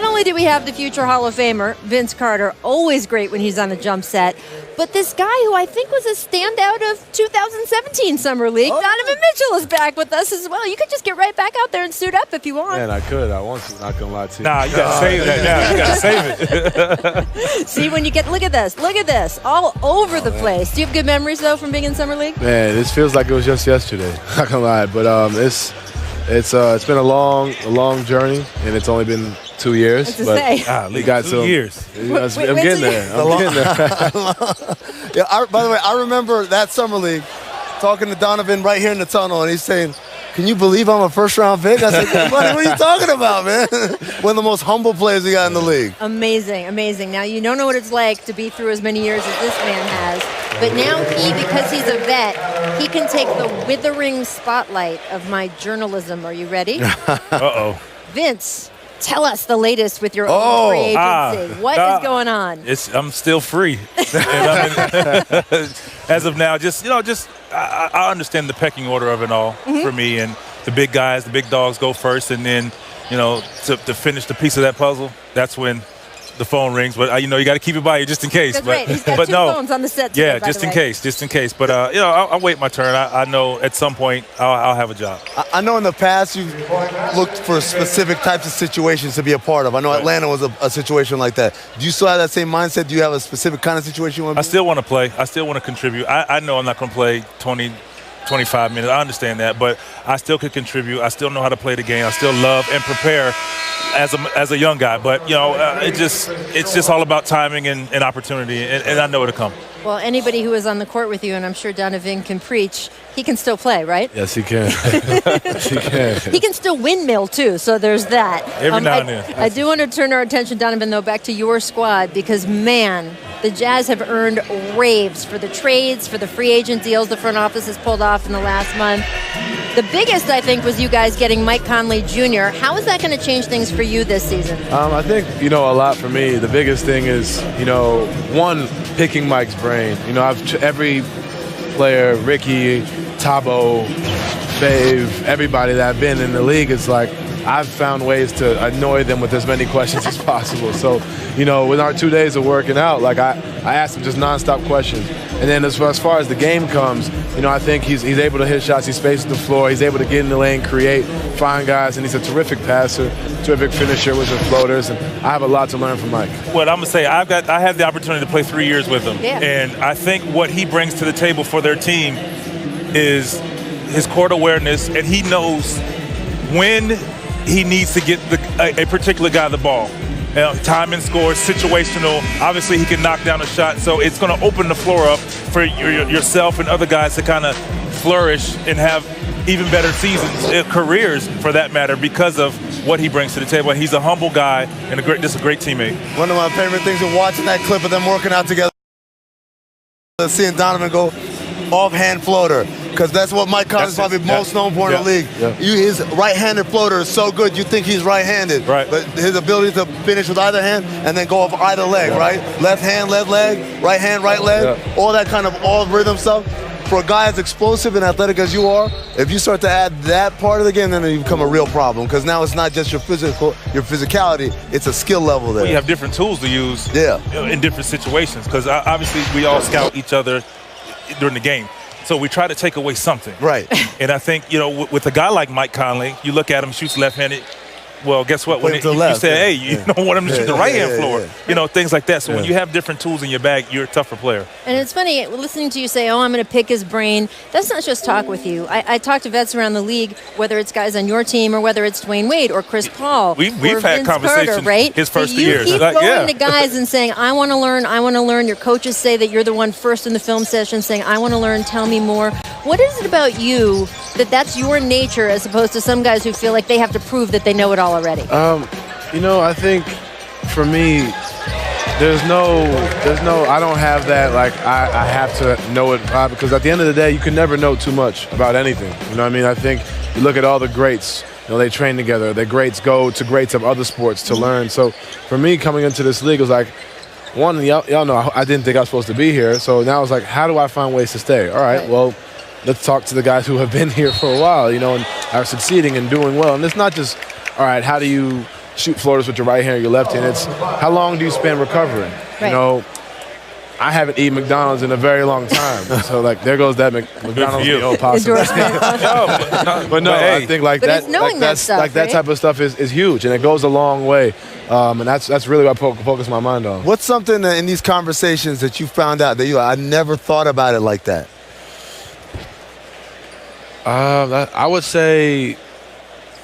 not only do we have the future Hall of Famer, Vince Carter, always great when he's on the jump set, but this guy who I think was a standout of 2017 Summer League, Donovan Mitchell, is back with us as well. You could just get right back out there and suit up if you want. Man, I could. I want to. Not going to lie to you. Nah, you got to save that now. You got to save it. See, when you get, look at this, all over the place. Do you have good memories, though, from being in Summer League? Man, this feels like it was just yesterday. Not going to lie. But it's been a long journey, and it's only been 2 years. We got 2 years. I'm getting there. Yeah, by the way, I remember that Summer League talking to Donovan right here in the tunnel, and he's saying, "Can you believe I'm a first-round pick?" I said, "Buddy, what are you talking about, man?" One of the most humble players we got in the league. Amazing. Now, you don't know what it's like to be through as many years as this man has, but now because he's a vet, he can take the withering spotlight of my journalism. Are you ready? Uh-oh. Vince, tell us the latest with your own free agency. What is going on? I'm still free. As of now, I understand the pecking order of it all for me, and the big guys, the big dogs go first, and then, to finish the piece of that puzzle, that's when the phone rings. But, you got to keep it by you just in case. That's right. He's got two phones on the set today, yeah, just in case. But, I'll wait my turn. I know at some point I'll have a job. I know in the past you've looked for specific types of situations to be a part of. I know Atlanta was a situation like that. Do you still have that same mindset? Do you have a specific kind of situation you want to be in? I still want to play. I still want to contribute. I know I'm not going to play 20, 25 minutes. I understand that, but I still could contribute. I still know how to play the game. I still love and prepare as a young guy. But, it's just all about timing and opportunity, and I know it'll come. Well, anybody who is on the court with you, and I'm sure Donovan can preach, he can still play, right? Yes, he can. Yes, he can. He can still windmill, too, so there's that. Every now and then. I do want to turn our attention, Donovan, though, back to your squad because, man, the Jazz have earned raves for the trades, for the free agent deals the front office has pulled off in the last month. The biggest, I think, was you guys getting Mike Conley Jr. How is that going to change things for you this season? I think, a lot for me. The biggest thing is, one, picking Mike's brain. Every player, Ricky, Tabo, Fave, everybody that I've been in the league, it's like I've found ways to annoy them with as many questions as possible. So, with our 2 days of working out, I asked him just nonstop questions. And then as far as the game comes, I think he's able to hit shots. He spaces the floor. He's able to get in the lane, create, find guys, and he's a terrific passer, terrific finisher with the floaters. And I have a lot to learn from Mike. What I'm gonna say, I had the opportunity to play 3 years with him, and I think what he brings to the table for their team is his court awareness, and he knows when he needs to get a particular guy the ball. Time and score, situational. Obviously, he can knock down a shot, so it's going to open the floor up for yourself and other guys to kind of flourish and have even better seasons, careers for that matter, because of what he brings to the table. He's a humble guy and just a great teammate. One of my favorite things is watching that clip of them working out together, seeing Donovan go offhand floater, because that's what Mike Conley's probably most known for in the league. His right-handed floater is so good, you think he's right-handed. Right. But his ability to finish with either hand and then go off either leg, right? Left hand, left leg, right hand, right leg, all that kind of all-rhythm stuff. For a guy as explosive and athletic as you are, if you start to add that part of the game, then it become a real problem, because now it's not just your physicality, it's a skill level there. Well, you have different tools to use in different situations, because obviously we all scout each other during the game. So we try to take away something. Right. And I think, with a guy like Mike Conley, you look at him, shoots left-handed. Well, guess what? When you say, hey, you don't want him to shoot the right-hand floor. Things like that. So when you have different tools in your bag, you're a tougher player. And it's funny, listening to you say, I'm going to pick his brain. That's not just talk with you. I talk to vets around the league, whether it's guys on your team or whether it's Dwayne Wade or Chris Paul. We've had conversations Carter, right? his first so years. You keep going to guys and saying, I want to learn. Your coaches say that you're the one first in the film session saying, I want to learn, tell me more. What is it about you that's your nature as opposed to some guys who feel like they have to prove that they know it all already? I think for me, there's no, I don't have that, I have to know it, because at the end of the day, you can never know too much about anything. I think you look at all the greats, they train together. The greats go to greats of other sports to learn. So for me, coming into this league, it was like, one, y'all know I didn't think I was supposed to be here. So now it's like, how do I find ways to stay? All right, well, let's talk to the guys who have been here for a while, and are succeeding and doing well. And it's not just, all right, how do you shoot floaters with your right hand or your left hand. It's how long do you spend recovering? Right. You know, I haven't eaten McDonald's in a very long time. So, like, there goes that McDonald's meal possibly. But no, I think like that, that type of stuff is huge, and it goes a long way. And that's really what I focus my mind on. What's something in these conversations that you found out that I never thought about it like that? I would say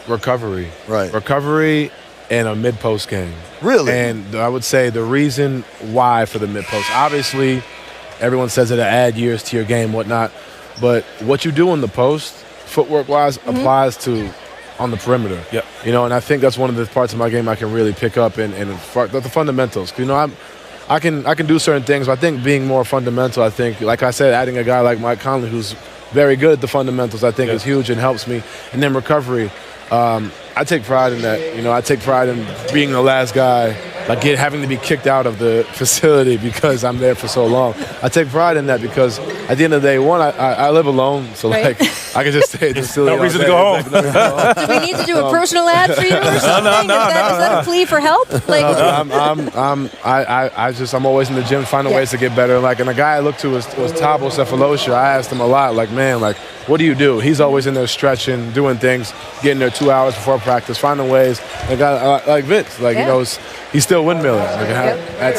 recovery. Right. Recovery and a mid-post game. Really? And I would say the reason why for the mid-post. Obviously, everyone says it to add years to your game, whatnot. But what you do in the post, footwork-wise, applies to on the perimeter. Yep. You know, and I think that's one of the parts of my game I can really pick up and the fundamentals. You know, I can do certain things, but I think being more fundamental, I think, like I said, adding a guy like Mike Conley who's very good at the fundamentals, I think is huge and helps me. And then recovery. I take pride in that. You know, I take pride in being the last guy, like having to be kicked out of the facility because I'm there for so long. I take pride in that because at the end of the day, one, I live alone, so like I can just stay at the facility. No reason to go home. Do we need to do a personal ad for you or something? No, is that a plea for help? Like, I'm always in the gym finding ways to get better. Like, and a guy I looked to was Thabo Sefolosha. I asked him a lot, like, man, like, what do you do? He's always in there stretching, doing things, getting there 2 hours before practice, finding ways. A guy like Vince, like, you know, he's still windmilling. Like,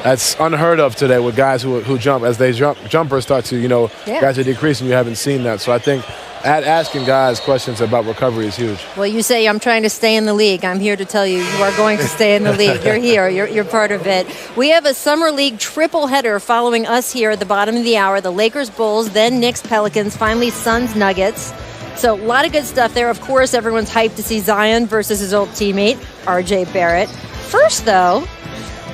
that's unheard of today with guys who jump. As they jumpers start to, you know, guys are decreasing. You haven't seen that. So I think asking guys questions about recovery is huge. Well, you say I'm trying to stay in the league. I'm here to tell you you are going to stay in the league. You're here. You're part of it. We have a summer league triple header following us here at the bottom of the hour. The Lakers, Bulls, then Knicks, Pelicans, finally Suns, Nuggets. So a lot of good stuff there. Of course, everyone's hyped to see Zion versus his old teammate, R.J. Barrett. First, though,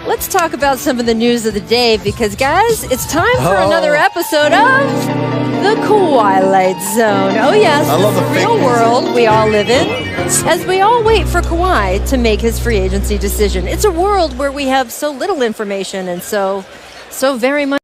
let's talk about some of the news of the day because, guys, it's time for another episode of the Twilight Zone. Oh, yes, I love the real world we all live in as we all wait for Kawhi to make his free agency decision. It's a world where we have so little information and so very much